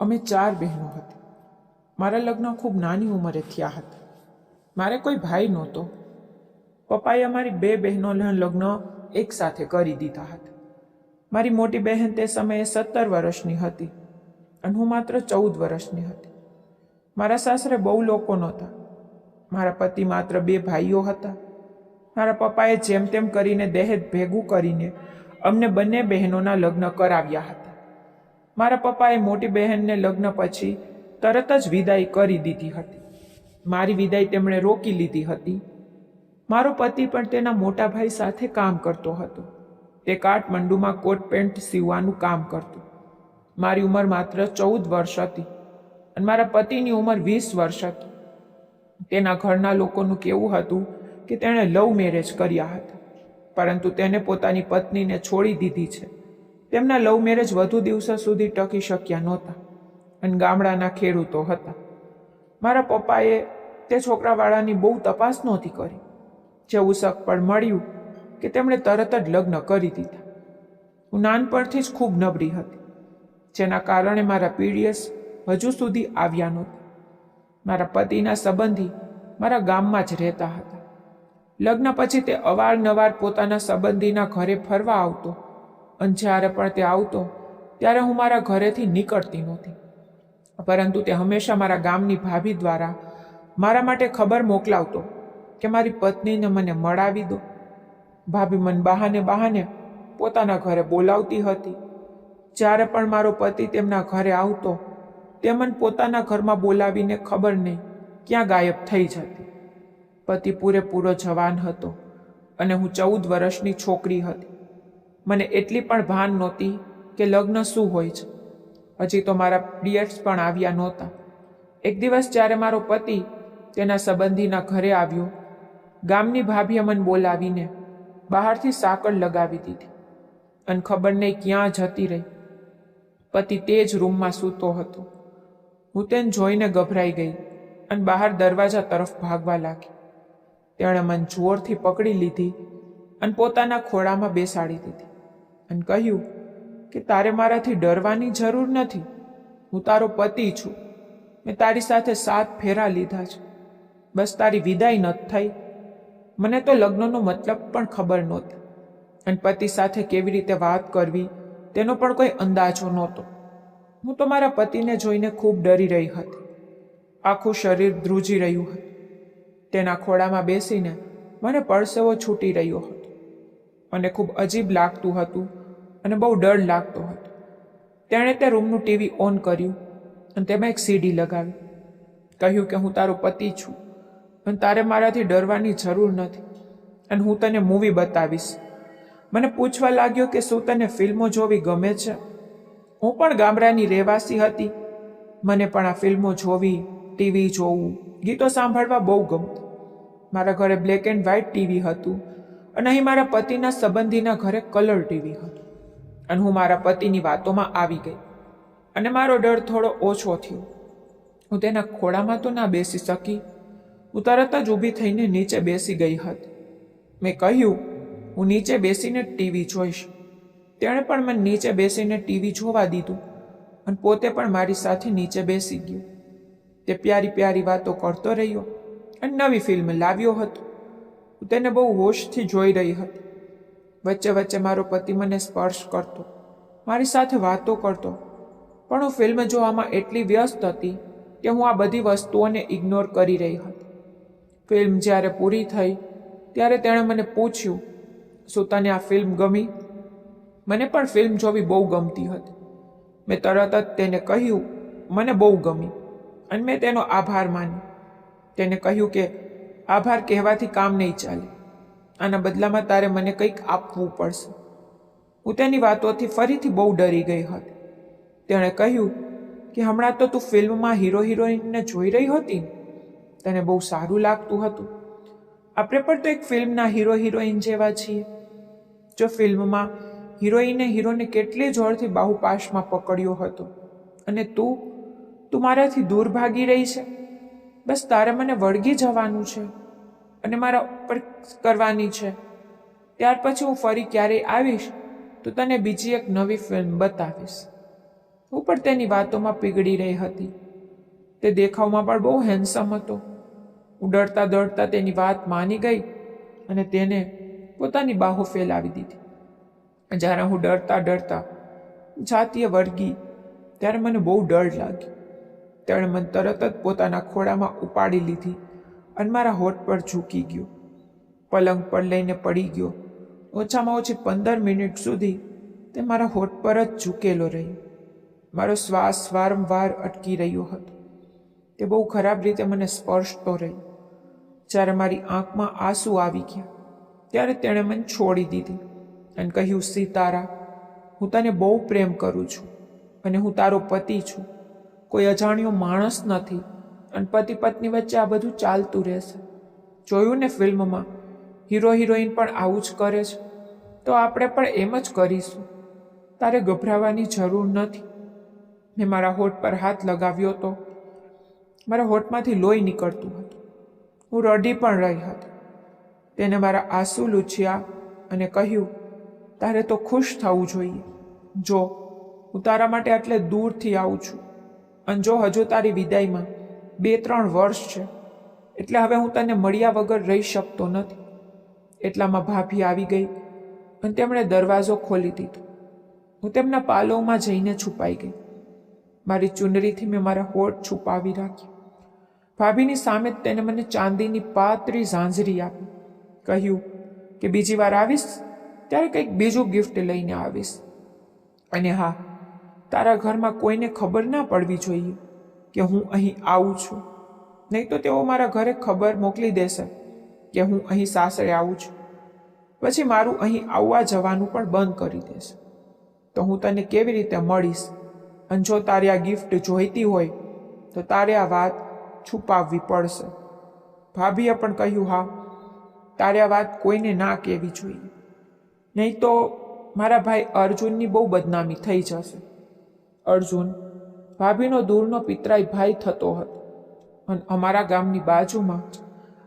અમે 4 બહેનો હતી. મારા લગ્ન ખૂબ નાની ઉંમરે થયા હતા. મારે કોઈ ભાઈ નહોતો. પપ્પાએ અમારી 2 બહેનોના લગ્ન એકસાથે કરી દીધા હતા. મારી મોટી બહેન તે સમયે 17 વર્ષની હતી અને હું માત્ર 14 વર્ષની હતી. મારા સાસરે બહુ લોકો નહોતા. મારા પતિ માત્ર 2 ભાઈઓ હતા. મારા પપ્પાએ જેમ તેમ કરીને દહેજ ભેગું કરીને અમને બંને બહેનોના લગ્ન કરાવ્યા હતા. મારા પપ્પાએ મોટી બહેનને લગ્ન પછી તરત જ વિદાય કરી દીધી હતી. મારી વિદાય તેમણે રોકી લીધી હતી. મારો પતિ પણ તેના મોટા ભાઈ સાથે કામ કરતો હતો. તે કાઠમંડુમાં કોટ પેન્ટ સીવવાનું કામ કરતો. મારી ઉંમર માત્ર 14 વર્ષ હતી અને મારા પતિની ઉંમર 20 વર્ષ હતી. તેના ઘરના લોકોનું કહેવું હતું કે તેણે લવ મેરેજ કર્યા હતા, પરંતુ તેને પોતાની પત્નીને છોડી દીધી છે. તેમના લવ મેરેજ વધુ દિવસો સુધી ટકી શક્યા નહોતા અને ગામડાના ખેડૂતો હતા. મારા પપ્પાએ તે છોકરાવાળાની બહુ તપાસ નહોતી કરી. જેવું સગપણ મળ્યું કે તેમણે તરત જ લગ્ન કરી દીધા. હું નાનપણથી જ ખૂબ નબળી હતી, જેના કારણે મારા પીરિયડ્સ હજુ સુધી આવ્યા નહોતા. મારા પતિના સંબંધી મારા ગામમાં જ રહેતા હતા. લગ્ન પછી તે અવારનવાર પોતાના સંબંધીના ઘરે ફરવા આવતો અને જ્યારે પણ તે આવતો ત્યારે હું મારા ઘરેથી નીકળતી નહોતી. પરંતુ તે હંમેશા મારા ગામની ભાભી દ્વારા મારા માટે ખબર મોકલાવતો કે મારી પત્નીને મને મળાવી દો. ભાભી મને બહાને પોતાના ઘરે બોલાવતી હતી. જ્યારે પણ મારો પતિ તેમના ઘરે આવતો તે મને પોતાના ઘરમાં બોલાવીને ખબર નહીં ક્યાં ગાયબ થઈ જતી. પતિ પૂરેપૂરો જવાન હતો અને હું 14 વર્ષની છોકરી હતી. મને એટલી પણ ભાન નહોતી કે લગ્ન શું હોય છે. હજી તો મારા પિરિયડ્સ પણ આવ્યા નહોતા. એક દિવસ જ્યારે મારો પતિ તેના સંબંધીના ઘરે આવ્યો, ગામની ભાભીએ મને બોલાવીને બહારથી સાંકળ લગાવી દીધી અને ખબર નહીં ક્યાં જતી રહી. પતિ તે જ રૂમમાં સૂતો હતો. હું તેને જોઈને ગભરાઈ ગઈ અને બહાર દરવાજા તરફ ભાગવા લાગી. તેણે મને જોરથી પકડી લીધી અને પોતાના ખોળામાં બેસાડી દીધી અને કહ્યું કે તારે મારાથી ડરવાની જરૂર નથી. હું તારો પતિ છું. મેં તારી સાથે 7 ફેરા લીધા છે. બસ તારી વિદાય નથી થઈ. મને તો લગ્નનો મતલબ પણ ખબર નહોતી અને પતિ સાથે કેવી રીતે વાત કરવી તેનો પણ કોઈ અંદાજો નહોતો. હું તો મારા પતિને જોઈને ખૂબ ડરી રહી હતી. આખું શરીર ધ્રુજી રહ્યું હતું. તેના ખોળામાં બેસીને મને પરસેવો છૂટી રહ્યો હતો. મને ખૂબ અજીબ લાગતું હતું અને બહુ ડર લાગતો હતો. તેણે તે રૂમનું ટીવી ઓન કર્યું અને તેમાં એક સીડી લગાવી. કહ્યું કે હું તારો પતિ છું અને તારે મારાથી ડરવાની જરૂર નથી અને હું તને મૂવી બતાવીશ. મને પૂછવા લાગ્યો કે શું તને ફિલ્મો જોવી ગમે છે. હું પણ ગામડાની રહેવાસી હતી. મને પણ આ ફિલ્મો જોવી, ટીવી જોવું, ગીતો સાંભળવા બહુ ગમતું. મારા ઘરે બ્લેક એન્ડ વ્હાઇટ ટીવી હતું અને અહીં મારા પતિના સંબંધીના ઘરે કલર ટીવી હતું. અને હું મારા પતિની વાતોમાં આવી ગઈ અને મારો ડર થોડો ઓછો થયો. હું તેના ખોળામાં તો ના બેસી શકી. હું તરત જ ઊભી થઈને નીચે બેસી ગઈ હતી. મેં કહ્યું હું નીચે બેસીને ટીવી જોઈશ. તેણે પણ મને નીચે બેસીને ટીવી જોવા દીધું અને પોતે પણ મારી સાથે નીચે બેસી ગયો. તે પ્યારી પ્યારી વાતો કરતો રહ્યો અને નવી ફિલ્મ લાવ્યો હતો. હું તેને બહુ હોશથી જોઈ રહી હતી. વચ્ચે વચ્ચે મારો પતિ મને સ્પર્શ કરતો, મારી સાથે વાતો કરતો, પણ હું ફિલ્મ જોવામાં એટલી વ્યસ્ત હતી કે હું આ બધી વસ્તુઓને ઇગ્નોર કરી રહી હતી. ફિલ્મ જ્યારે પૂરી થઈ ત્યારે તેણે મને પૂછ્યું, શું તને આ ફિલ્મ ગમી? મને પણ ફિલ્મ જોવી બહુ ગમતી હતી. મેં તરત જ તેને કહ્યું મને બહુ ગમી અને મેં તેનો આભાર માન્યો. તેને કહ્યું કે આભાર કહેવાથી કામ નહીં ચાલે. આના બદલામાં તારે મને કંઈક આપવું પડશે. હું તેની વાતોથી ફરીથી બહુ ડરી ગઈ હતી. તેણે કહ્યું કે હમણાં તો તું ફિલ્મમાં હીરો હિરોઈનને જોઈ રહી હતી ને? તને બહુ સારું લાગતું હતું. આપણે પણ તો એક ફિલ્મના હીરો હિરોઈન જેવા છીએ. જો ફિલ્મમાં હિરોઈને હીરોને કેટલી જોરથી બાહુપાશમાં પકડ્યો હતો અને તું મારાથી દૂર ભાગી રહી છે. બસ તારે મને વળગી જવાનું છે અને મારા ઉપર કરવાની છે. ત્યાર પછી હું ફરી ક્યારેય આવીશ તો તને બીજી એક નવી ફિલ્મ બતાવીશ. હું પણ તેની વાતોમાં પીગળી રહી હતી. તે દેખાવમાં પણ બહુ હેન્ડસમ હતો. હું ડરતા ડરતા તેની વાત માની ગઈ અને તેને પોતાની બાહુ ફેલાવી દીધી. જ્યારે હું ડરતા ડરતા છાતીએ વળગી ત્યારે મને બહુ ડર લાગ્યો. તેણે મને તરત જ પોતાના ખોળામાં ઉપાડી લીધી અને મારા હોઠ પર ઝૂકી ગયો. પલંગ પર લઈને પડી ગયો. ઓછામાં ઓછી 15 મિનિટ સુધી તે મારા હોઠ પર જ ઝૂકેલો રહ્યો. મારો શ્વાસ વારંવાર અટકી રહ્યો હતો. તે બહુ ખરાબ રીતે મને સ્પર્શતો રહ્યો. જ્યારે મારી આંખમાં આંસુ આવી ગયા ત્યારે તેણે મને છોડી દીધી અને કહ્યું, સિતારા, હું તને બહુ પ્રેમ કરું છું અને હું તારો પતિ છું. કોઈ અજાણ્યો માણસ નથી અને પતિ પત્ની વચ્ચે આ બધું ચાલતું રહેશે. જોયું ને ફિલ્મમાં હીરો હિરોઈન પણ આવું જ કરે છે, તો આપણે પણ એમ જ કરીશું. તારે ગભરાવાની જરૂર નથી. મેં મારા હોઠ પર હાથ લગાવ્યો તો મારા હોઠમાંથી લોહી નીકળતું હતું. હું રડી પણ રહી હતી. તેને મારા આંસુ લૂછ્યા અને કહ્યું, તારે તો ખુશ થવું જોઈએ. જો હું તારા માટે આટલે દૂરથી આવું છું અને જો હજુ તારી વિદાયમાં 2-3 વર્ષ છે, એટલે હવે હું તને મળ્યા વગર રહી શકતો નથી. એટલામાં ભાભી આવી ગઈ અને તેમણે દરવાજો ખોલી દીધો. હું તેમના પાલવમાં જઈને છુપાઈ ગઈ. મારી ચુનરીથી મેં મારા હોઠ છુપાવી રાખ્યા. ભાભીની સામે જ તેને મને ચાંદીની પાતળી ઝાંઝરી આપી. કહ્યું કે બીજી વાર આવીશ ત્યારે કંઈક બીજું ગિફ્ટ લઈને આવીશ. અને હા, તારા ઘરમાં કોઈને ખબર ના પડવી જોઈએ કે હું અહીં આવું છું, નહીં તો તેઓ મારા ઘરે ખબર મોકલી દેશે કે હું અહીં સાસરે આવું છું. પછી મારું અહીં આવવા જવાનું પણ બંધ કરી દેશે. તો હું તને કેવી રીતે મળીશ? અને જો તારે આ ગિફ્ટ જોઈતી હોય તો તારે આ વાત છુપાવવી પડશે. ભાભીએ પણ કહ્યું, હા, તારે આ વાત કોઈને ના કહેવી જોઈએ, નહીં તો મારા ભાઈ અર્જુનની બહુ બદનામી થઈ જશે. અર્જુન ભાભીનો દૂરનો પિતરાઈ ભાઈ થતો હતો અને અમારા ગામની બાજુમાં જ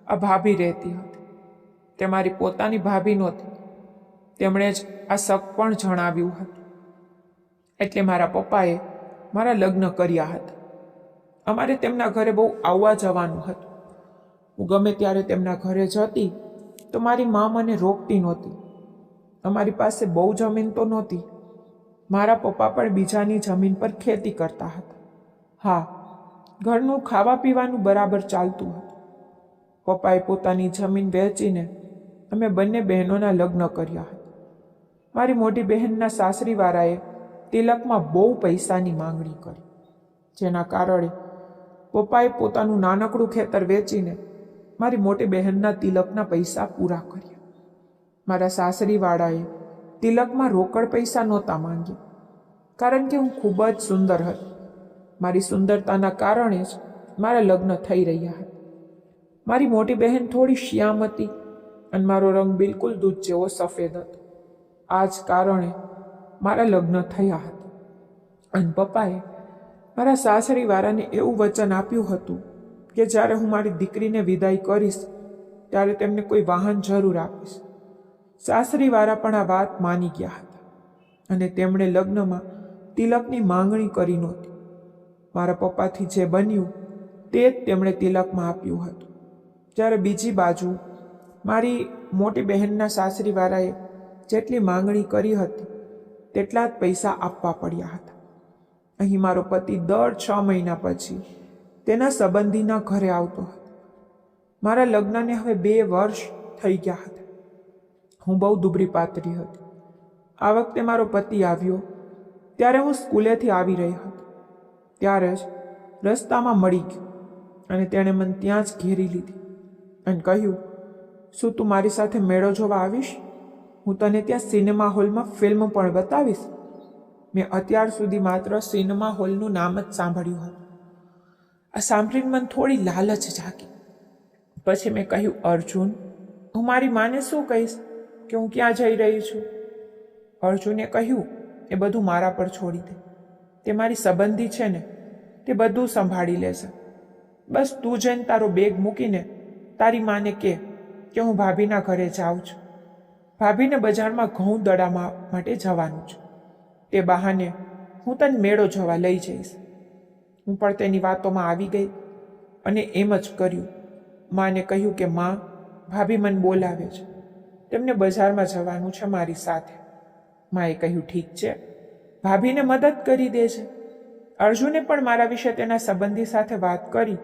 આ ભાભી રહેતી હતી. તે મારી પોતાની ભાભી નહોતી. તેમણે જ આ શક પણ જણાવ્યું હતું. એટલે મારા પપ્પાએ મારા લગ્ન કર્યા હતા. અમારે તેમના ઘરે બહુ આવવા જવાનું હતું. હું ગમે ત્યારે તેમના ઘરે જતી તો મારી મા મને રોકતી નહોતી. અમારી પાસે બહુ જમીન તો નહોતી. મારા પપ્પા પણ બીજાની જમીન પર ખેતી કરતા હતા. હા, ઘરનું ખાવા પીવાનું બરાબર ચાલતું હતું. પપ્પાએ પોતાની જમીન વેચીને અમે બંને બહેનોના લગ્ન કર્યા હતા. મારી મોટી બહેનના સાસરીવાળાએ તિલકમાં બહુ પૈસાની માંગણી કરી, જેના કારણે પપ્પાએ પોતાનું નાનકડું ખેતર વેચીને મારી મોટી બહેનના તિલકના પૈસા પૂરા કર્યા. મારા સાસરીવાળાએ તિલકમાં રોકડ પૈસા નહોતા માંગ્યા, કારણ કે હું ખૂબ જ સુંદર હતી. મારી સુંદરતાના કારણે જ મારા લગ્ન થઈ રહ્યા હતા. મારી મોટી બહેન થોડી શ્યામ હતી અને મારો રંગ બિલકુલ દૂધ જેવો સફેદ હતો. આ જ કારણે મારા લગ્ન થયા હતા. અને પપ્પાએ મારા સાસરીવાળાને એવું વચન આપ્યું હતું કે જ્યારે હું મારી દીકરીને વિદાય કરીશ ત્યારે તેમને કોઈ વાહન જરૂર આપીશ. સાસરીવાળા પણ આ વાત માની ગયા હતા અને તેમણે લગ્નમાં તિલકની માંગણી કરી નહોતી. મારા પપ્પાથી જે બન્યું તે જ તેમણે તિલકમાં આપ્યું હતું. જ્યારે બીજી બાજુ મારી મોટી બહેનના સાસરીવાળાએ જેટલી માંગણી કરી હતી તેટલા જ પૈસા આપવા પડ્યા હતા. અહીં મારો પતિ દર 6 મહિના પછી તેના સંબંધીના ઘરે આવતો હતો. મારા લગ્નને હવે 2 વર્ષ થઈ ગયા હતા. હું બહુ દુબળી પાતળી હતી. આ વખતે મારો પતિ આવ્યો ત્યારે હું સ્કૂલેથી આવી રહી હતી. ત્યારે જ રસ્તામાં મળી ગયો અને તેણે મને ત્યાં જ ઘેરી લીધી અને કહ્યું, શું તું મારી સાથે મેળો જોવા આવીશ? હું તને ત્યાં સિનેમા હોલમાં ફિલ્મ પણ બતાવીશ. મેં અત્યાર સુધી માત્ર સિનેમા હોલનું નામ જ સાંભળ્યું હતું. આ સાંભળીને મને થોડી લાલચ જાગી. પછી મેં કહ્યું, અર્જુન, હું મારી માને શું કહીશ કે હું ક્યાં જઈ રહી છું? અર્જુને કહ્યું, એ બધું મારા પર છોડી દે. તે મારી સંબંધી છે ને, તે બધું સંભાળી લેશે. બસ તું જઈને તારો બેગ મૂકીને તારી માને કે હું ભાભીના ઘરે જાઉં છું. ભાભીને બજારમાં ઘઉં દળાવવા માટે જવાનું છે. તે બહાને હું તને મેળો જોવા લઈ જઈશ. હું પણ તેની વાતોમાં આવી ગઈ અને એમ જ કર્યું. માને કહ્યું કે માં, ભાભી મને બોલાવે છે, તેમને બજારમાં જવાનું છે મારી સાથે. માએ કહ્યું ઠીક છે, ભાભીને મદદ કરી દે છે. અર્જુને પણ મારા વિશે તેના સંબંધી સાથે વાત કરી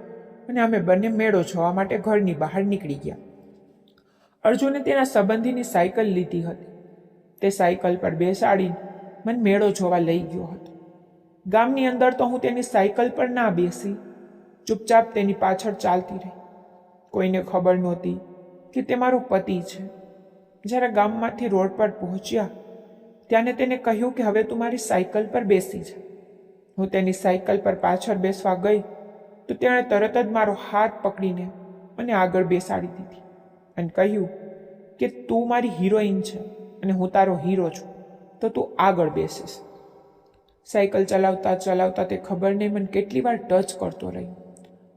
અને અમે બંને મેળો જોવા માટે ઘરની બહાર નીકળી ગયા. અર્જુને તેના સંબંધીની સાયકલ લીધી હતી. તે સાયકલ પર બેસાડીને મને મેળો જોવા લઈ ગયો હતો. ગામની અંદર તો હું તેની સાયકલ પર ના બેસી, ચૂપચાપ તેની પાછળ ચાલતી રહી. કોઈને ખબર નહોતી કે તે મારો પતિ છે. જ્યારે ગામમાંથી રોડ પર પહોંચ્યા ત્યારે તેને કહ્યું કે હવે તું મારી સાયકલ પર બેસી જા. હું તેની સાયકલ પર પાછળ બેસવા ગઈ તો તેણે તરત જ મારો હાથ પકડીને મને આગળ બેસાડી દીધી અને કહ્યું કે તું મારી હિરોઈન છે અને હું તારો હીરો છું, તો તું આગળ બેસીશ. સાયકલ ચલાવતા ચલાવતા તે ખબર નહીં મને કેટલી વાર ટચ કરતો રહ્યો.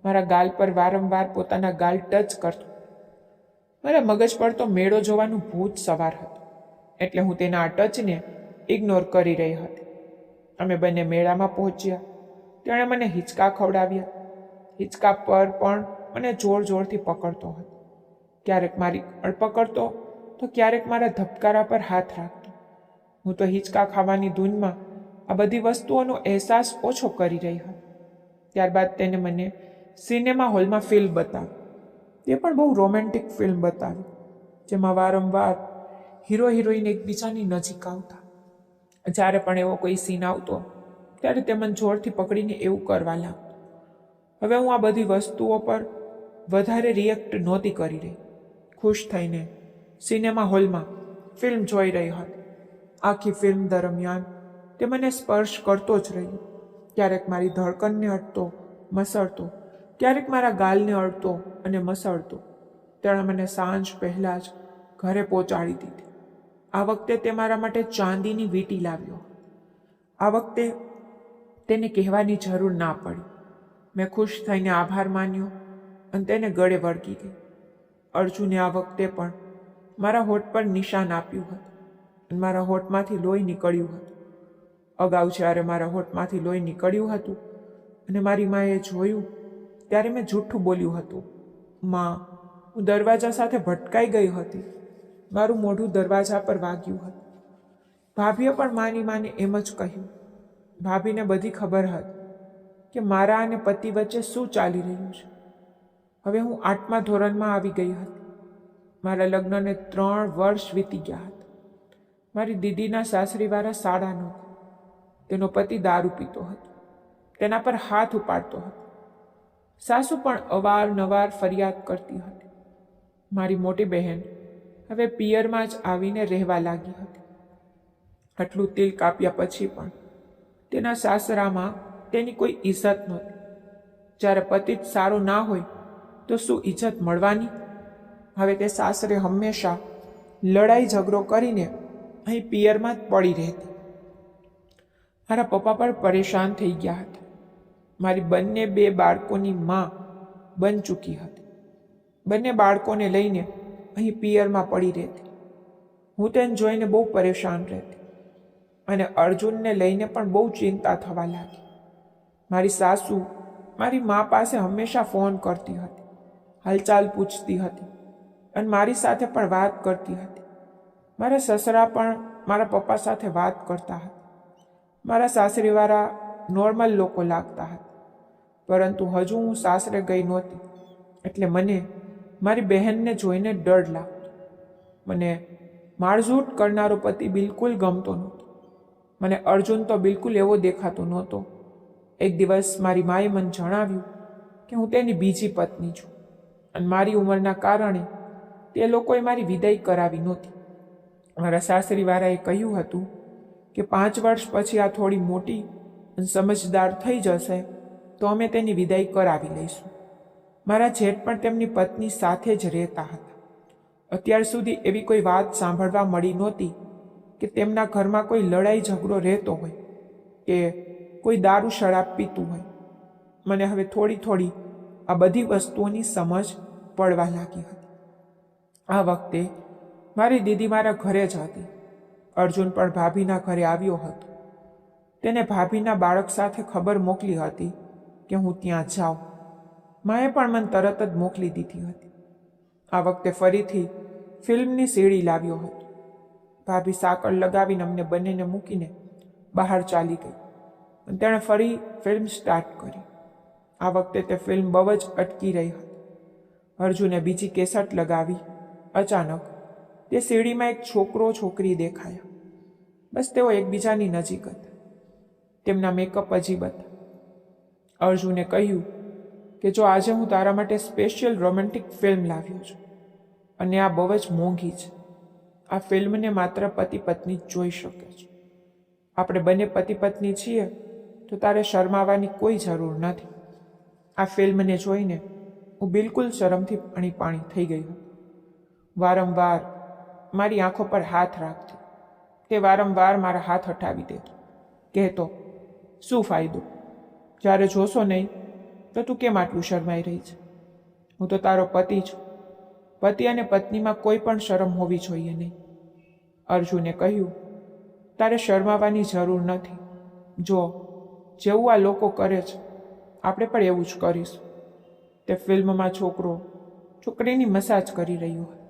મારા ગાલ પર વારંવાર પોતાના ગાલ ટચ કરતો. મારા મગજ પર તો મેળો જોવાનું ભૂત સવાર હતું, એટલે હું તેના આ ટચને ઇગ્નોર કરી રહી હતી. અમે બંને મેળામાં પહોંચ્યા. તેણે મને હિંચકા ખવડાવ્યા. હિંચકા પર પણ મને જોર જોરથી પકડતો હતો. ક્યારેક મારી કળ પકડતો તો ક્યારેક મારા ધબકારા પર હાથ રાખતો. હું તો હિંચકા ખાવાની ધૂનમાં આ બધી વસ્તુઓનો અહેસાસ ઓછો કરી રહી હતી. ત્યારબાદ તેને મને સિનેમા હોલમાં ફિલ્મ બતાવી. તે પણ બહુ રોમેન્ટિક ફિલ્મ બતાવી, જેમાં વારંવાર હીરો હિરોઈન એકબીજાની નજીક આવતા. જ્યારે પણ એવો કોઈ સીન આવતો ત્યારે તે મને જોરથી પકડીને એવું કરવા લાગતો. હવે હું આ બધી વસ્તુઓ પર વધારે રિએક્ટ નહોતી કરી રહી. ખુશ થઈને સિનેમા હોલમાં ફિલ્મ જોઈ રહી હતી. આખી ફિલ્મ દરમિયાન તે મને સ્પર્શ કરતો જ રહ્યો. ક્યારેક મારી ધડકનને અડતો, મસળતો, ક્યારેક મારા ગાલને અડતો અને મસળતો. તેણે મને સાંજ પહેલાં જ ઘરે પહોંચાડી દીધી. આ વખતે તે મારા માટે ચાંદીની વીંટી લાવ્યો. આ વખતે તેને કહેવાની જરૂર ના પડી. મેં ખુશ થઈને આભાર માન્યો અને તેને ગળે વળગી ગઈ. અર્જુને આ વખતે પણ મારા હોઠ પર નિશાન આપ્યું હતું અને મારા હોઠમાંથી લોહી નીકળ્યું હતું. અગાઉ જ્યારે મારા હોઠમાંથી લોહી નીકળ્યું હતું અને મારી માએ જોયું ત્યારે મેં જૂઠું બોલ્યું હતું. માં, હું દરવાજા સાથે ભટકાઈ ગઈ હતી. મારું મોઢું દરવાજા પર વાગ્યું હતું. ભાભીએ પણ માને એમ જ કહ્યું. ભાભીને બધી ખબર હતી કે મારા અને પતિ વચ્ચે શું ચાલી રહ્યું છે. હવે હું 8મા ધોરણમાં આવી ગઈ હતી. મારા લગ્નને 3 વર્ષ વીતી ગયા હતા. મારી દીદીના સાસરીવાળા સાડા નહોતા. તેનો પતિ દારૂ પીતો હતો. તેના પર હાથ ઉપાડતો હતો. સાસુ પણ અવારનવાર ફરિયાદ કરતી હતી. મારી મોટી બહેન હવે પિયરમાં જ આવીને રહેવા લાગી હતી. આટલું તિલ કાપ્યા પછી પણ તેના સાસરામાં તેની કોઈ ઇજ્જત નહોતી. જ્યારે પતિ જ સારો ના હોય તો શું ઇજ્જત મળવાની? હવે તે સાસરે હંમેશા લડાઈ ઝઘડો કરીને અહીં પિયરમાં જ પડી રહેતી. મારા પપ્પા પણ પરેશાન થઈ ગયા હતા. મારી બંને 2 બાળકોની માં બન ચૂકી હતી. બંને બાળકોને લઈને અહીં પિયરમાં પડી રહેતી. હું તેને જોઈને બહુ પરેશાન રહેતી અને અર્જુનને લઈને પણ બહુ ચિંતા થવા લાગી. મારી સાસુ મારી મા પાસે હંમેશા ફોન કરતી હતી, હાલચાલ પૂછતી હતી અને મારી સાથે પણ વાત કરતી હતી. મારા સસરા પણ મારા પપ્પા સાથે વાત કરતા હતા. મારા સાસરીવાળા નોર્મલ લોકો લાગતા હતા, પરંતુ હજુ હું સાસરે ગઈ નહોતી એટલે મને મારી બહેનને જોઈને ડર લાગતો. મને મારઝૂટ કરનારો પતિ બિલકુલ ગમતો નહોતો. મને અર્જુન તો બિલકુલ એવો દેખાતો નહોતો. એક દિવસ મારી માએ મને જણાવ્યું કે હું તેની બીજી પત્ની છું અને મારી ઉંમરના કારણે તે લોકોએ મારી વિદાય કરાવી નહોતી. મારા સાસરીવાળાએ કહ્યું હતું કે 5 વર્ષ પછી આ થોડી મોટી અને સમજદાર થઈ જશે તો અમે તેની વિદાય કરાવી લઈશું. મારા જેઠ પણ તેમની પત્ની સાથે જ રહેતા હતા. અત્યાર સુધી એવી કોઈ વાત સાંભળવા મળી નહોતી કે તેમના ઘરમાં કોઈ લડાઈ ઝઘડો રહેતો હોય કે કોઈ દારૂ શરાબ પીતું હોય. મને હવે થોડી થોડી આ બધી વસ્તુઓની સમજ પડવા લાગી હતી. આ વખતે મારી દીદી મારા ઘરે જ હતી. અર્જુન પણ ભાભીના ઘરે આવ્યો હતો. તેને ભાભીના બાળક સાથે ખબર મોકલી હતી કે હું ત્યાં જાઉં. માએ પણ મને તરત જ મોકલી દીધી હતી. આ વખતે ફરીથી ફિલ્મની સીડી લાવ્યો હતો. ભાભી સાંકળ લગાવીને અમને બંનેને મૂકીને બહાર ચાલી ગઈ. તેણે ફરી ફિલ્મ સ્ટાર્ટ કરી. આ વખતે તે ફિલ્મ બહુ જ અટકી રહી હતી. અર્જુને બીજી કેસેટ લગાવી. અચાનક તે સીડીમાં એક છોકરો છોકરી દેખાયા. બસ તેઓ એકબીજાની નજીક હતા. તેમના મેકઅપ અજીબ હતા. અર્જુને કહ્યું કે જો આજે હું તારા માટે સ્પેશિયલ રોમેન્ટિક ફિલ્મ લાવ્યો છું અને આ બહુ જ મોંઘી છે. આ ફિલ્મને માત્ર પતિ પત્ની જ જોઈ શકે છે. આપણે બંને પતિ પત્ની છીએ તો તારે શરમાવાની કોઈ જરૂર નથી. આ ફિલ્મને જોઈને હું બિલકુલ શરમથી પાણી થઈ ગઈ હતી. વારંવાર મારી આંખો પર હાથ રાખતી. તે વારંવાર મારા હાથ હટાવી દેતો. કહેતો, શું ફાયદો? જ્યારે જોશો નહીં તો તું કેમ આટલું શરમાઈ રહી છે? હું તો તારો પતિ છું. પતિ અને પત્નીમાં કોઈ પણ શરમ હોવી જોઈએ નહીં. અર્જુને કહ્યું, તારે શરમાવાની જરૂર નથી. જો જેવું આ લોકો કરે છે આપણે પણ એવું જ કરીશું. તે ફિલ્મમાં છોકરો છોકરીની મસાજ કરી રહ્યો હતો.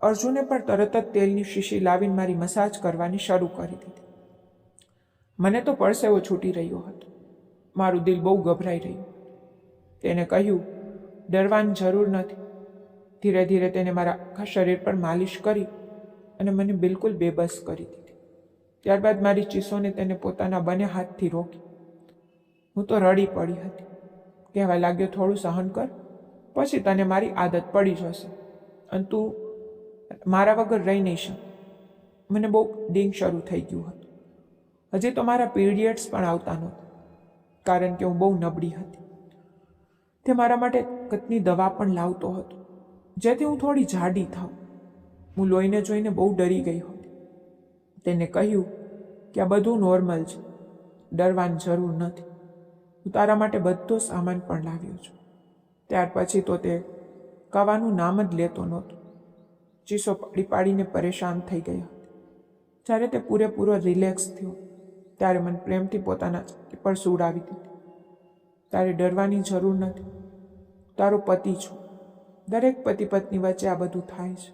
અર્જુને પણ તરત જ તેલની શીશી લાવીને મારી મસાજ કરવાની શરૂ કરી દીધી. મને તો પરસેવો છૂટી રહ્યો હતો. મારું દિલ બહુ ગભરાઈ રહ્યું. તેને કહ્યું, ડરવાની જરૂર નથી. ધીરે ધીરે તેને મારા આખા શરીર પર માલિશ કરી અને મને બિલકુલ બેબસ કરી દીધી. ત્યારબાદ મારી ચીસોને તેને પોતાના બંને હાથથી રોકી. હું તો રડી પડી હતી. કહેવા લાગ્યો, થોડું સહન કર, પછી તને મારી આદત પડી જશે અને તું મારા વગર રહી નહીં શકે. મને બહુ ડિંગ શરૂ થઈ ગયું હતું. હજી તો મારા પીરિયડ્સ પણ આવતા નહોતા, કારણ કે હું બહુ નબળી હતી. તે મારા માટે કતની દવા પણ લાવતો હતો, જેથી હું થોડી જાડી થાઉં. હું લોહીને જોઈને બહુ ડરી ગઈ હતી. તેને કહ્યું કે આ બધું નોર્મલ છે, ડરવાની જરૂર નથી. હું તારા માટે બધો સામાન પણ લાવ્યો છું. ત્યાર પછી તો તે કવાનું નામ જ લેતો નહોતો. ચીસો પાડી પાડીને પરેશાન થઈ ગઈ હતી. જ્યારે તે પૂરેપૂરો રિલેક્સ થયો ત્યારે મને પ્રેમથી પોતાના પર સુડાવી દીધી. તારે ડરવાની જરૂર નથી. તારો પતિ છું. દરેક પતિ પત્ની વચ્ચે આ બધું થાય છે.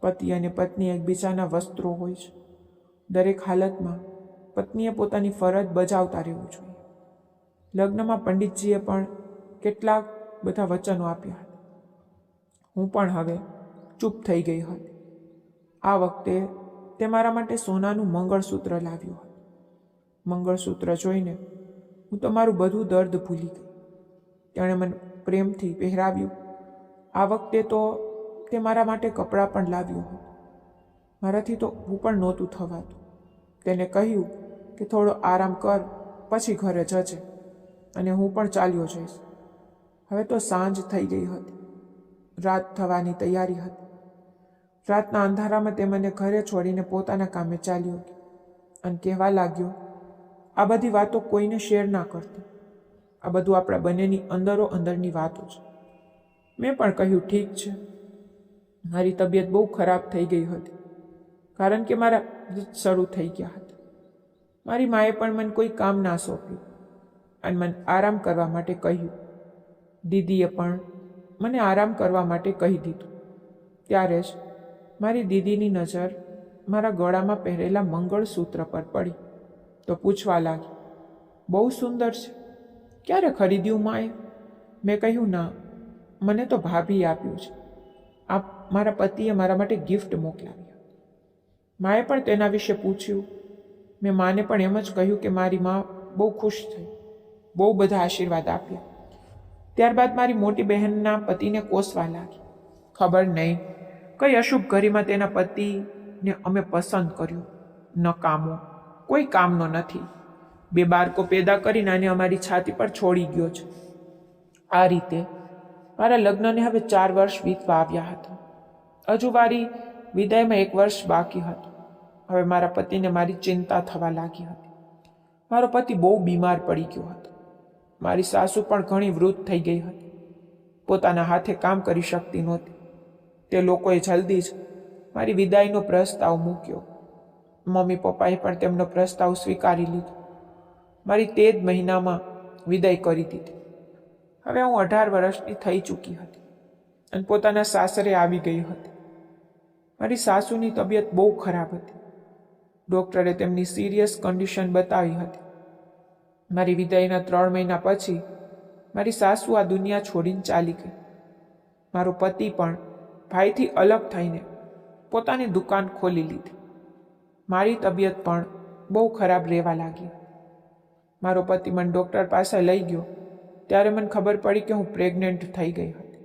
પતિ અને પત્ની એકબીજાના વસ્ત્રો હોય છે. દરેક હાલતમાં પત્નીએ પોતાની ફરજ બજાવતા રહેવું જોઈએ. લગ્નમાં પંડિતજીએ પણ કેટલાક બધા વચનો આપ્યા હતા. હું પણ હવે ચૂપ થઈ ગઈ હતી. આ વખતે તે મારા માટે સોનાનું મંગળસૂત્ર લાવ્યું હતું. મંગળસૂત્ર જોઈને હું તો મારું બધું દર્દ ભૂલી ગઈ. તેણે મને પ્રેમથી પહેરાવ્યું. આ વખતે તો તે મારા માટે કપડાં પણ લાવ્યું હતું. મારાથી તો હું પણ નહોતું થવાતું. તેને કહ્યું કે થોડો આરામ કર, પછી ઘરે જજે અને હું પણ ચાલ્યો જઈશ. હવે તો સાંજ થઈ ગઈ હતી. રાત થવાની તૈયારી હતી. રાતના અંધારામાં તે મને ઘરે છોડીને પોતાના કામે ચાલ્યો ગયો અને કહેવા લાગ્યો, આ બધી વાતો કોઈને શેર ના કરતી. આ બધું આપણા બંનેની અંદરો અંદરની વાતો છે. મેં પણ કહ્યું, ઠીક છે. મારી તબિયત બહુ ખરાબ થઈ ગઈ હતી, કારણ કે મારા શરૂ થઈ ગયા હતા. મારી માએ પણ મને કોઈ કામ ના સોંપ્યું અને મને આરામ કરવા માટે કહ્યું. દીદીએ પણ મને આરામ કરવા માટે કહી દીધું. ત્યારે જ મારી દીદીની નજર મારા ગળામાં પહેરેલા મંગળસૂત્ર પર પડી તો પૂછવા લાગી, બહુ સુંદર છે, ક્યારે ખરીદ્યું માએ? મેં કહ્યું, ના, મને તો ભાભીએ આપ્યું છે. આ મારા પતિએ મારા માટે ગિફ્ટ મોકલાવી. માએ પણ તેના વિશે પૂછ્યું. મેં માને પણ એમ જ કહ્યું કે મારી મા બહુ ખુશ થઈ, બહુ બધા આશીર્વાદ આપ્યા. ત્યારબાદ મારી મોટી બહેનના પતિને કોસવા લાગી. ખબર નહીં કઈ અશુભ ઘડીમાં તેના પતિને અમે પસંદ કર્યો. નકામો, કોઈ કામનો નથી. 2 બાળકો પેદા કરીને અને અમારી છાતી પર છોડી ગયો છે. આ રીતે મારા લગ્નને હવે 4 વર્ષ વીતવા આવ્યા હતા. હજુ મારી વિદાયમાં 1 વર્ષ બાકી હતું. હવે મારા પતિને મારી ચિંતા થવા લાગી હતી. મારો પતિ બહુ બીમાર પડી ગયો હતો. મારી સાસુ પણ ઘણી વૃદ્ધ થઈ ગઈ હતી. પોતાના હાથે કામ કરી શકતી નહોતી. તે લોકોએ જલ્દી જ મારી વિદાયનો પ્રસ્તાવ મૂક્યો. મમ્મી પપ્પાએ પણ તેમનો પ્રસ્તાવ સ્વીકારી લીધો. મારી તે જ મહિનામાં વિદાય કરી દીધી. હવે હું 18 વર્ષની થઈ ચૂકી હતી અને પોતાના સાસરે આવી ગઈ હતી. મારી સાસુની તબિયત બહુ ખરાબ હતી. ડૉક્ટરે તેમની સિરિયસ કન્ડિશન બતાવી હતી. મારી વિદાયના 3 મહિના પછી મારી સાસુ આ દુનિયા છોડીને ચાલી ગઈ. મારો પતિ પણ ભાઈથી અલગ થઈને પોતાની દુકાન ખોલી લીધી. મારી તબિયત પણ બહુ ખરાબ રહેવા લાગી. મારો પતિ મને ડૉક્ટર પાસે લઈ ગયો ત્યારે મને ખબર પડી કે હું પ્રેગ્નન્ટ થઈ ગઈ હતી.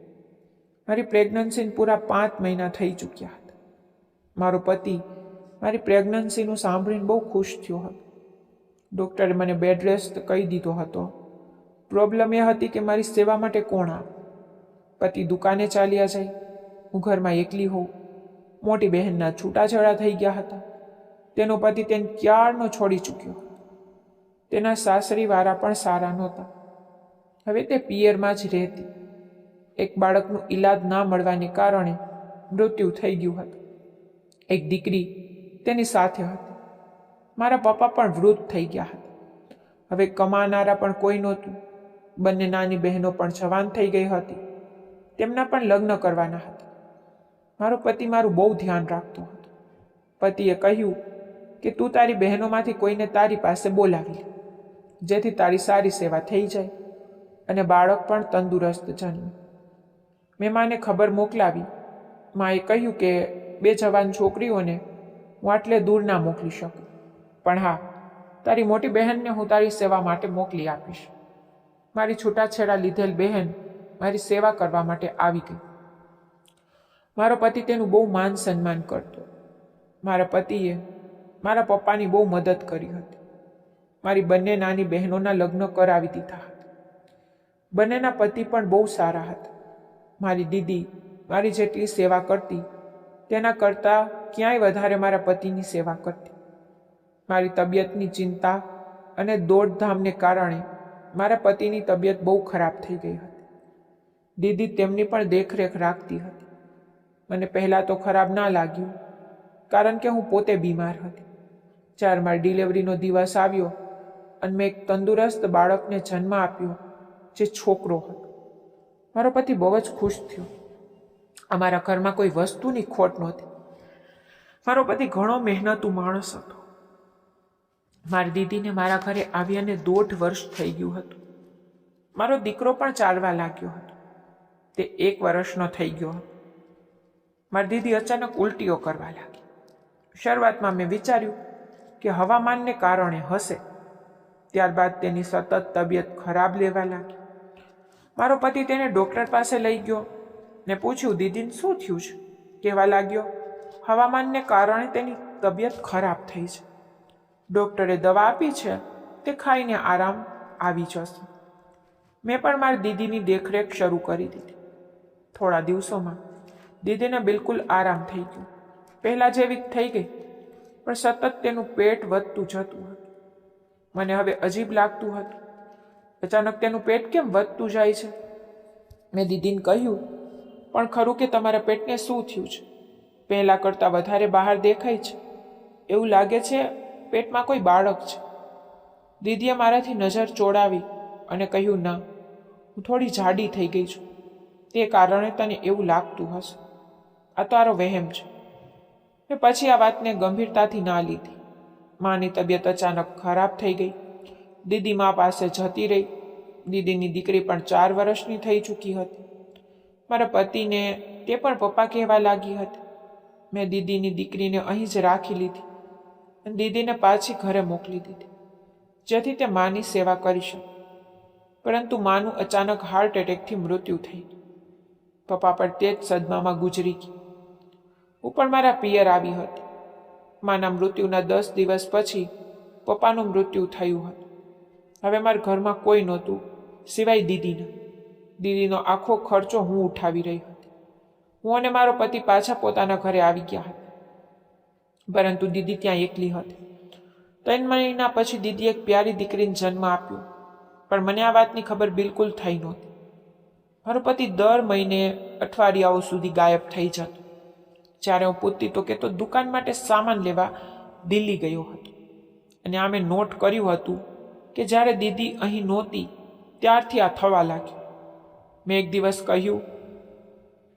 મારી પ્રેગ્નન્સીને પૂરા 5 મહિના થઈ ચૂક્યા હતા. મારો પતિ મારી પ્રેગ્નન્સીનું સાંભળીને બહુ ખુશ થયો હતો. ડૉક્ટરે મને બેડ રેસ્ટ કહી દીધો હતો. પ્રોબ્લેમ એ હતી કે મારી સેવા માટે કોણ આવે? પતિ દુકાને ચાલ્યા જાય, હું ઘરમાં એકલી હોઉં. મોટી બહેનના છૂટાછેડા થઈ ગયા હતા. તેનો પતિ તેને ક્યારનો છોડી ચૂક્યો હતો. તેના સાસરીવાળા પણ સારા નહોતા. હવે તે પિયરમાં જ રહેતી. એક બાળકનું ઈલાજ ના મળવાને કારણે મૃત્યુ થઈ ગયું હતું. એક દીકરી તેની સાથે હતી. મારા પપ્પા પણ વૃદ્ધ થઈ ગયા હતા. હવે કમાનારા પણ કોઈ નહોતું. બંને નાની બહેનો પણ જવાન થઈ ગઈ હતી. તેમના પણ લગ્ન કરવાના હતા. મારો પતિ મારું બહુ ધ્યાન રાખતો હતો. પતિએ કહ્યું કે તું તારી બહેનોમાંથી કોઈને તારી પાસે બોલાવી લે, જેથી તારી સારી સેવા થઈ જાય અને બાળક પણ તંદુરસ્ત જન્મે. મેં માને ખબર મોકલાવી. માએ કહ્યું કે 2 જવાન છોકરીઓને હું આટલે દૂર ના મોકલી શકું, પણ હા, તારી મોટી બહેનને હું તારી સેવા માટે મોકલી આપીશ. મારી છૂટાછેડા લીધેલ બહેન મારી સેવા કરવા માટે આવી ગઈ. મારો પતિ તેનું બહુ માન સન્માન કરતો. મારા પતિએ મારા પપ્પાની બહુ મદદ કરી હતી. મારી બંને નાની બહેનોના લગ્ન કરાવી દીધા હતા. બંનેના પતિ પણ બહુ સારા હતા. મારી દીદી મારી જેટલી સેવા કરતી તેના કરતાં ક્યાંય વધારે મારા પતિની સેવા કરતી. મારી તબિયતની ચિંતા અને દોડધામને કારણે મારા પતિની તબિયત બહુ ખરાબ થઈ ગઈ હતી. દીદી તેમની પણ દેખરેખ રાખતી હતી. મને પહેલાં તો ખરાબ ના લાગ્યું, કારણ કે હું પોતે બીમાર હતી. જ્યારે મારી ડિલિવરીનો દિવસ આવ્યો અને મેં એક તંદુરસ્ત બાળકને જન્મ આપ્યો, જે છોકરો હતો, મારો પતિ બહુ જ ખુશ થયો. અમારા ઘરમાં કોઈ વસ્તુની ખોટ નહોતી. મારો પતિ ઘણો મહેનતુ માણસ હતો. મારી દીદીને મારા ઘરે આવ્યાને 1.5 વર્ષ થઈ ગયું હતું. મારો દીકરો પણ ચાલવા લાગ્યો હતો. તે 1 વર્ષનો થઈ ગયો હતો. મારી દીદી અચાનક ઉલટીઓ કરવા લાગી. શરૂઆતમાં મેં વિચાર્યું કે હવામાનને કારણે હશે. ત્યારબાદ તેની સતત તબિયત ખરાબ લેવા લાગી. મારો પતિ તેને ડૉક્ટર પાસે લઈ ગયો ને પૂછ્યું, દીદીને શું થયું છે? કહેવા લાગ્યો, હવામાનને કારણે તેની તબિયત ખરાબ થઈ છે. ડૉક્ટરે દવા આપી છે, તે ખાઈને આરામ આવી જશે. મેં પણ મારી દીદીની દેખરેખ શરૂ કરી દીધી. થોડા દિવસોમાં દીદીને બિલકુલ આરામ થઈ ગયો. પહેલાં જેવી જ થઈ ગઈ, પણ સતત તેનું પેટ વધતું જતું હતું. મને હવે અજીબ લાગતું હતું. અચાનક તેનું પેટ કેમ વધતું જાય છે? મેં દીદીને કહ્યું, પણ ખરું કે તમારા પેટને શું થયું છે? પહેલાં કરતાં વધારે બહાર દેખાય છે. એવું લાગે છે પેટમાં કોઈ બાળક છે. દીદીએ મારાથી નજર ચોડાવી અને કહ્યું, ના, હું થોડી જાડી થઈ ગઈ છું. તે કારણે તને એવું લાગતું હશે. આ તો તારો વહેમ છે. મેં પછી આ વાતને ગંભીરતાથી ના લીધી. માની તબિયત અચાનક ખરાબ થઈ ગઈ. દીદી મા પાસે જતી રહી. દીદીની દીકરી પણ 4 વર્ષની થઈ ચૂકી હતી. મારા પતિને તે પણ પપ્પા કહેવા લાગી હતી. મેં દીદીની દીકરીને અહીં જ રાખી લીધી અને દીદીને પાછી ઘરે મોકલી દીધી, જેથી તે માની સેવા કરી શકે. પરંતુ માનું અચાનક હાર્ટ એટેકથી મૃત્યુ થઈ ગયું. પપ્પા પણ તે જ સદમામાં ગુજરી ગયા. હું પણ મારા પિયર આવી હતી. માના મૃત્યુના 10 દિવસ પછી પપ્પાનું મૃત્યુ થયું હતું. હવે મારા ઘરમાં કોઈ નહોતું સિવાય દીદીના. દીદીનો આખો ખર્ચો હું ઉઠાવી રહી હતી. હું અને મારો પતિ પાછા પોતાના ઘરે આવી ગયા હતા, પરંતુ દીદી ત્યાં એકલી હતી. 3 મહિના પછી દીદી એક પ્યારી દીકરીને જન્મ આપ્યો, પણ મને આ વાતની ખબર બિલકુલ થઈ નહોતી. મારો પતિ દર મહિને અઠવાડિયાઓ સુધી ગાયબ થઈ જતો. જ્યારે હું પૂછતી તો કહેતો દુકાન માટે સામાન લેવા દિલ્હી ગયો હતો, અને આ મેં નોટ કર્યું હતું કે જ્યારે દીદી અહીં નહોતી ત્યારથી આ થવા લાગ્યું. મેં એક દિવસ કહ્યું,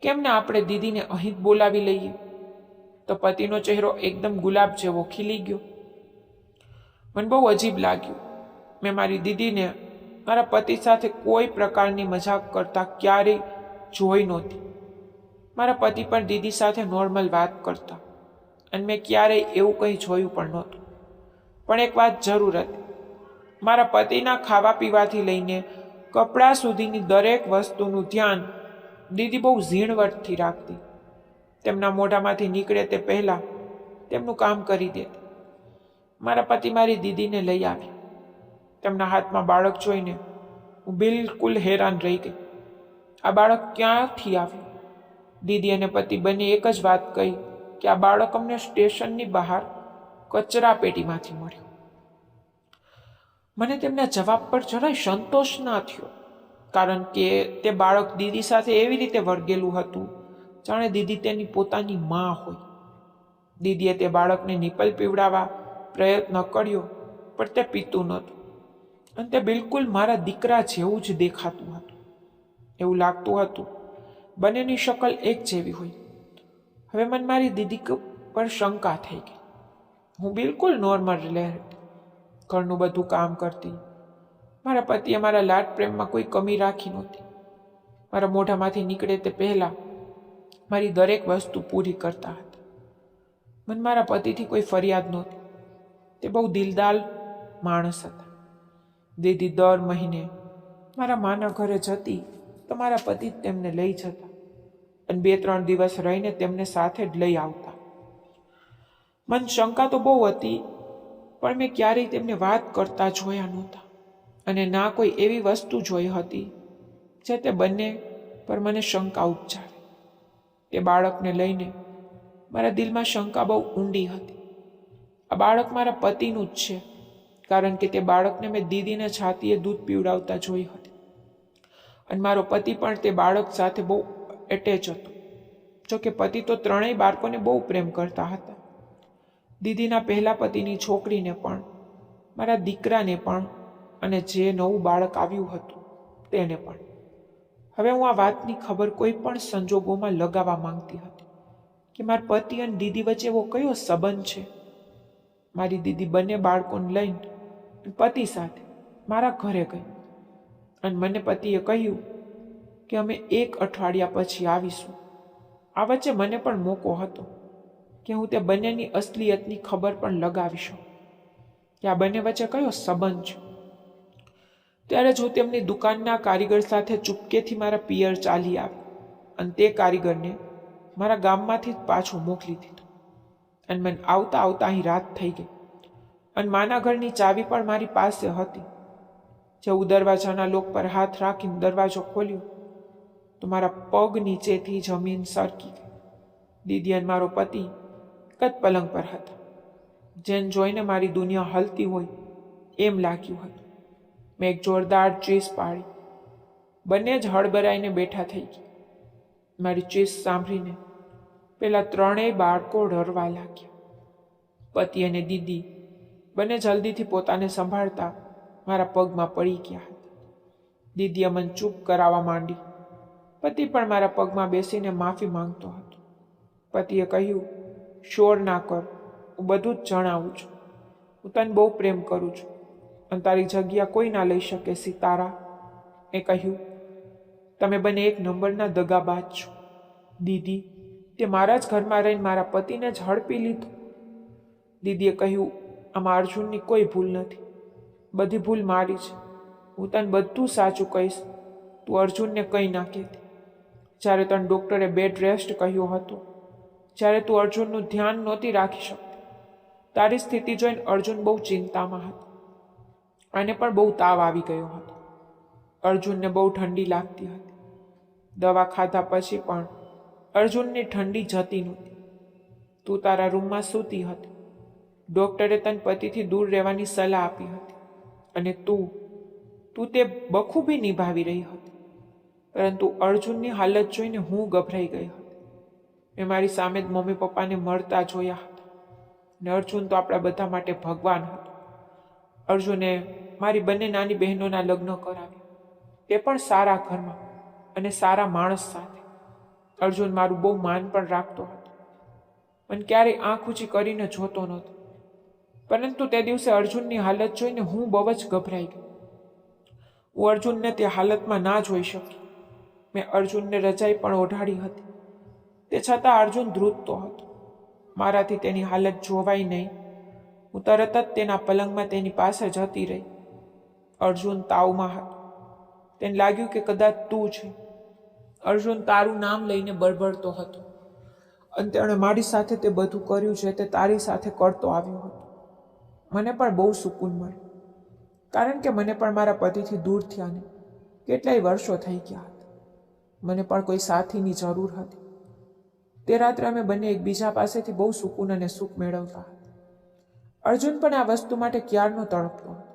કેમ ને આપણે દીદીને અહીં જ બોલાવી લઈએ? તો પતિનો ચહેરો એકદમ ગુલાબ જેવો ખીલી ગયો. મને બહુ અજીબ લાગ્યું. મેં મારી દીદીને મારા પતિ સાથે કોઈ પ્રકારની મજાક કરતા ક્યારેય જોઈ નહોતી. મારા પતિ પણ દીદી સાથે નોર્મલ વાત કરતા અને મેં ક્યારેય એવું કંઈ જોયું પણ નહોતું. પણ એક વાત જરૂર હતી, મારા પતિના ખાવા પીવાથી લઈને કપડાં સુધીની દરેક વસ્તુનું ધ્યાન દીદી બહુ ઝીણવટથી રાખતી. તેમના મોઢામાંથી નીકળે તે પહેલાં તેમનું કામ કરી દેતી. મારા પતિ મારી દીદીને લઈ આવ્યા. તેમના હાથમાં બાળક જોઈને હું બિલકુલ હેરાન રહી ગઈ. આ બાળક ક્યાંથી આવ્યું? દીદી અને પતિ બંને એક જ વાત કહી કે આ બાળક અમને સ્ટેશનની બહાર કચરા પેટીમાંથી મળ્યું. મને તેમના જવાબ પર જરાય સંતોષ ના થયો, કારણ કે તે બાળક દીદી સાથે એવી રીતે વળગેલું હતું જાણે દીદી તેની પોતાની માં હોય. દીદીએ તે બાળકને નિપલ પીવડાવવા પ્રયત્ન કર્યો, પણ તે પીતું નહોતું અને તે બિલકુલ મારા દીકરા જેવું જ દેખાતું હતું. એવું લાગતું હતું બંનેની શકલ એક જેવી હોય. હવે મને મારી દીદી પર શંકા થઈ ગઈ. હું બિલકુલ નોર્મલ રહેતી, ઘરનું બધું કામ કરતી. મારા પતિએ મારા લાડ પ્રેમમાં કોઈ કમી રાખી નહોતી. મારા મોઢામાંથી નીકળે તે પહેલાં મારી દરેક વસ્તુ પૂરી કરતા હતા. મને મારા પતિથી કોઈ ફરિયાદ નહોતી. તે બહુ દિલદાર માણસ હતા. દીદી દર મહિને મારા માના ઘરે જતી તો મારા પતિ જ તેમને લઈ જતા અને 2-3 દિવસ રહીને તેમને સાથે જ લઈ આવતા. મને શંકા તો બહુ હતી, પણ મેં ક્યારેય તેમને વાત કરતા જોયા નહોતા અને ના કોઈ એવી વસ્તુ જોઈ હતી જે તે બંને પર મને શંકા ઉપજાવે. તે બાળકને લઈને મારા દિલમાં શંકા બહુ ઊંડી હતી. આ બાળક મારા પતિનું જ છે, કારણ કે તે બાળકને મેં દીદીને છાતીએ દૂધ પીવડાવતા જોઈ હતી અને મારો પતિ પણ તે બાળક સાથે બહુ એટેચ હતો. જોકે પતિ તો ત્રણેય બાળકોને બહુ પ્રેમ કરતા હતા. દીદીના પહેલા પતિની છોકરીને પણ, મારા દીકરાને પણ અને જે નવું બાળક આવ્યું હતું તેને પણ. હવે હું આ વાતની ખબર કોઈ પણ સંજોગોમાં લગાવવા માંગતી હતી કે મારા પતિ અને દીદી વચ્ચે એવો કયો સંબંધ છે. મારી દીદી બંને બાળકોને લઈને પતિ સાથે મારા ઘરે ગઈ અને મને પતિએ કહ્યું કે અમે 1 અઠવાડિયા પછી આવીશું. આ વચ્ચે મને પણ મોકો હતો કે હું તે બંનેની અસલિયતની ખબર પણ લગાવી શકું કે આ બંને વચ્ચે કયો સંબંધ છે. ત્યારે જ હું તેમની દુકાનના કારીગર સાથે ચૂપકેથી મારા પિયર ચાલી આવી અને તે કારીગરને મારા ગામમાંથી જ પાછો મોકલી દીધો અને મને આવતા આવતા અહીં રાત થઈ ગઈ અને માના ઘરની ચાવી પણ મારી પાસે હતી. જેવું દરવાજાના લોક પર હાથ રાખીને દરવાજો ખોલ્યો તો મારા પગ નીચેથી જમીન સરકી ગઈ. દીદી અને મારો પતિ એક જ પલંગ પર હતા. જેને જોઈને મારી દુનિયા હલતી હોય એમ લાગ્યું હતું. મેં એક જોરદાર ચીસ પાડી. બંને જ હળબરાઈને બેઠા થઈ ગયા. મારી ચીસ સાંભળીને પેલા 3 બાળકો રડવા લાગ્યા. પતિ અને દીદી બંને જલ્દીથી પોતાને સંભાળતા મારા પગમાં પડી ગયા હતા. દીદીએ મને ચૂપ કરાવવા માંડી. પતિ પણ મારા પગમાં બેસીને માફી માંગતો હતો. પતિએ કહ્યું, શોર ના કર, હું બધું જ જણાવું છું. હું તને બહુ પ્રેમ કરું છું અને તારી જગ્યા કોઈ ના લઈ શકે સિતારા. એ કહ્યું, તમે બંને 1 નંબરના દગાબાજ છો. દીદી, તે મારા જ ઘરમાં રહીને મારા પતિને જ હડપી લીધો. દીદીએ કહ્યું, આમાં અર્જુનની કોઈ ભૂલ નથી. બધી ભૂલ મારી છે. હું તને બધું સાચું કહીશ. તું અર્જુનને કંઈ ના કહેતી. જ્યારે તને ડૉક્ટરે બેડ રેસ્ટ કહ્યો હતો, જ્યારે તું અર્જુનનું ધ્યાન નહોતી રાખી શકતી, તારી સ્થિતિ જોઈને અર્જુન બહુ ચિંતામાં હતો. આને પણ બહુ તાવ આવી ગયો હતો. અર્જુનને બહુ ઠંડી લાગતી હતી. દવા ખાધા પછી પણ અર્જુનની ઠંડી જતી નહોતી. તું તારા રૂમમાં સૂતી હતી. ડૉક્ટરે તને પતિથી દૂર રહેવાની સલાહ આપી હતી અને તું તે બખૂબી નિભાવી રહી હતી. પરંતુ અર્જુનની હાલત જોઈને હું ગભરાઈ ગઈ હતી. મેં મારી સામે જ મમ્મી પપ્પાને મળતા જોયા હતા અને અર્જુન તો આપણા બધા માટે ભગવાન હતો. અર્જુને મારી બંને નાની બહેનોના લગ્ન કરાવ્યા, તે પણ સારા ઘરમાં અને સારા માણસ સાથે. અર્જુન મારું બહુ માન પણ રાખતો હતો, પણ ક્યારેય આંખ ઊંચી કરીને જોતો નહોતો. પરંતુ તે દિવસે અર્જુનની હાલત જોઈને હું બહુ જ ગભરાઈ ગઈ. હું અર્જુનને તે હાલતમાં ના જોઈ શકી. મેં અર્જુનને રજાઈ પણ ઓઢાડી હતી. તે છતાં અર્જુન ધ્રુજતો હતો. મારાથી તેની હાલત જોવાઈ નહીં. હું તરત જ તેના પલંગમાં તેની પાસે જતી રહી. અર્જુન તાવમાં હતો. તેને લાગ્યું કે કદાચ તું છે. અર્જુન તારું નામ લઈને બળબડતો હતો, અને તેણે મારી સાથે તે બધું કર્યું છે તે તારી સાથે કરતો આવ્યો હતો. મને પણ બહુ સુકૂન મળ્યું, કારણ કે મને પણ મારા પતિથી દૂર થયાને કેટલાય વર્ષો થઈ ગયા હતા. મને પણ કોઈ સાથીની જરૂર હતી. તે રાત્રે અમે બંને એકબીજા પાસેથી બહુ સુકૂન અને સુખ મેળવતા હતા. અર્જુન પણ આ વસ્તુ માટે ક્યારનો તડપતો હતો,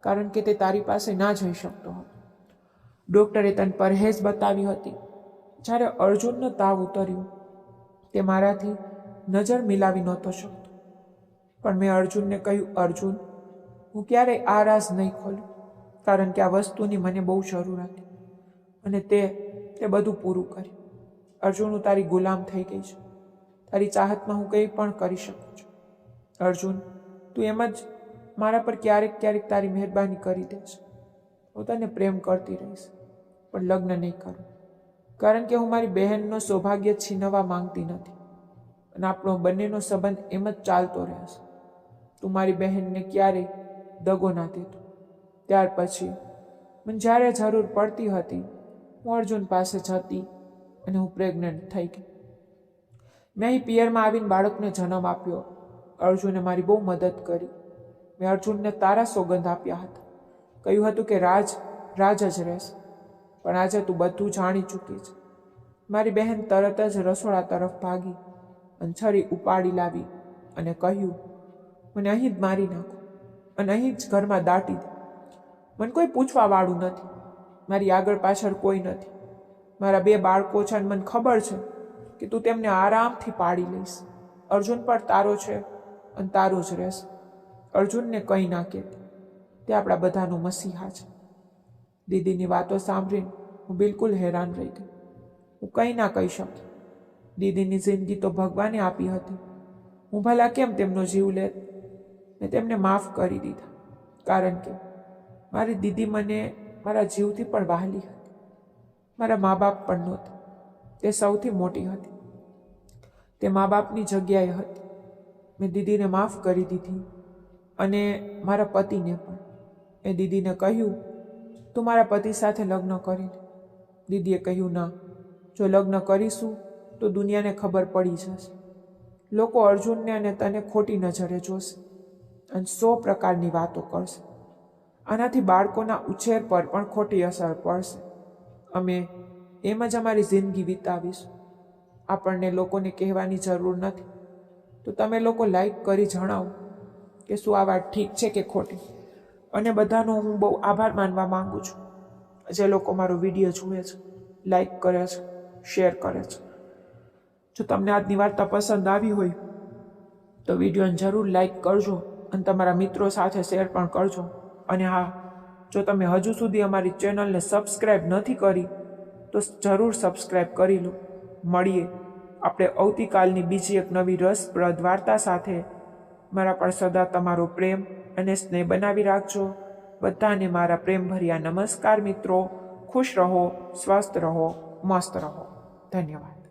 કારણ કે તે તારી પાસે ના જઈ શકતો હતો. ડૉક્ટરે તને પરહેજ બતાવી હતી. જ્યારે અર્જુનનો તાવ ઉતર્યો, તે મારાથી નજર મિલાવી નહોતો શકતો. પણ મેં અર્જુનને કહ્યું, અર્જુન, હું ક્યારેય આ રાઝ નહીં ખોલું, કારણ કે આ વસ્તુની મને બહુ જરૂર હતી, અને તે બધું પૂરું કર્યું. અર્જુન, હું તારી ગુલામ થઈ ગઈ છું. તારી ચાહતમાં હું કંઈ પણ કરી શકું છું. અર્જુન, તું એમ જ મારા પર ક્યારેક ક્યારેક તારી મહેરબાની કરી દેશ. હું તને પ્રેમ કરતી રહીશ, પણ લગ્ન નહીં કરું, કારણ કે હું મારી બહેનનો સૌભાગ્ય છીનવવા માંગતી નથી, અને આપણો બંનેનો સંબંધ એમ જ ચાલતો રહેશે. તું મારી બહેનને ક્યારેય દગો ના દેતો. ત્યાર પછી મને જ્યારે જરૂર પડતી હતી, હું અર્જુન પાસે જતી, અને હું પ્રેગ્નન્ટ થઈ ગઈ. મેં અહીં પિયરમાં આવીને બાળકને જન્મ આપ્યો. અર્જુને મારી બહુ મદદ કરી. મેં અર્જુનને તારા સોગંદ આપ્યા હતા. કહ્યું હતું કે રાજ જ રહેશે. પણ આજે તું બધું જાણી ચૂકી છે. મારી બહેન તરત જ રસોડા તરફ ભાગી અને છરી ઉપાડી લાવી અને કહ્યું, મને અહીં જ મારી નાખો અને અહીં જ ઘરમાં દાટી દે. મને કોઈ પૂછવા વાળું નથી. મારી આગળ પાછળ કોઈ નથી. મારા 2 બાળકો છે, અને મને ખબર છે કે તું તેમને આરામથી પાડી લઈશ. અર્જુન પણ તારો છે અને તારો જ રહેશે. અર્જુનને કંઈ ના કહેતી. તે આપણા બધાનો મસીહા છે. દીદીની વાતો સાંભળીને હું બિલકુલ હેરાન રહી ગઈ. હું કંઈ ના કહી શકી. દીદીની જિંદગી તો ભગવાને આપી હતી. હું ભલા કેમ તેમનો જીવ લેત? મેં તેમને માફ કરી દીધા, કારણ કે મારી દીદી મને મારા જીવથી પણ વહાલી હતી. મારા મા બાપ પણ નહોતા. તે સૌથી મોટી હતી. તે મા બાપની જગ્યાએ હતી. મેં દીદીને માફ કરી દીધી, અને મારા પતિને પણ. મેં દીદીને કહ્યું, તું મારા પતિ સાથે લગ્ન કરી લે. દીદીએ કહ્યું, ના, જો લગ્ન કરીશું તો દુનિયાને ખબર પડી જશે. લોકો અર્જુનને અને તને ખોટી નજરે જોશે અને 100 પ્રકારની વાતો કરશે. આનાથી બાળકોના ઉછેર પર પણ ખોટી અસર પડશે. અમે એમ જ અમારી જિંદગી વિતાવીશું. આપણને લોકોને કહેવાની જરૂર નથી. તો તમે લોકો લાઈક કરી જણાવો કે શું આ વાત ઠીક છે કે ખોટી. અને બધાનો હું બહુ આભાર માનવા માંગુ છું, જે લોકો મારો વિડીયો જુએ છે, લાઈક કરે છે, શેર કરે છે. જો તમને આજની વાર્તા પસંદ આવી હોય તો વિડીયોને જરૂર લાઈક કરજો, અને તમારા મિત્રો સાથે શેર પણ કરજો. અને હા, જો તમે હજુ સુધી અમારી ચેનલને સબસ્ક્રાઈબ નથી કરી તો જરૂર સબસ્ક્રાઈબ કરી લો. મળીએ આપણે આવતીકાલની બીજી એક નવી રસપ્રદ વાર્તા સાથે. મારા પર સદા તમારો પ્રેમ અને સ્નેહ બનાવી રાખજો. બધાને મારા પ્રેમભર્યા નમસ્કાર મિત્રો. ખુશ રહો, સ્વસ્થ રહો, મસ્ત રહો. ધન્યવાદ.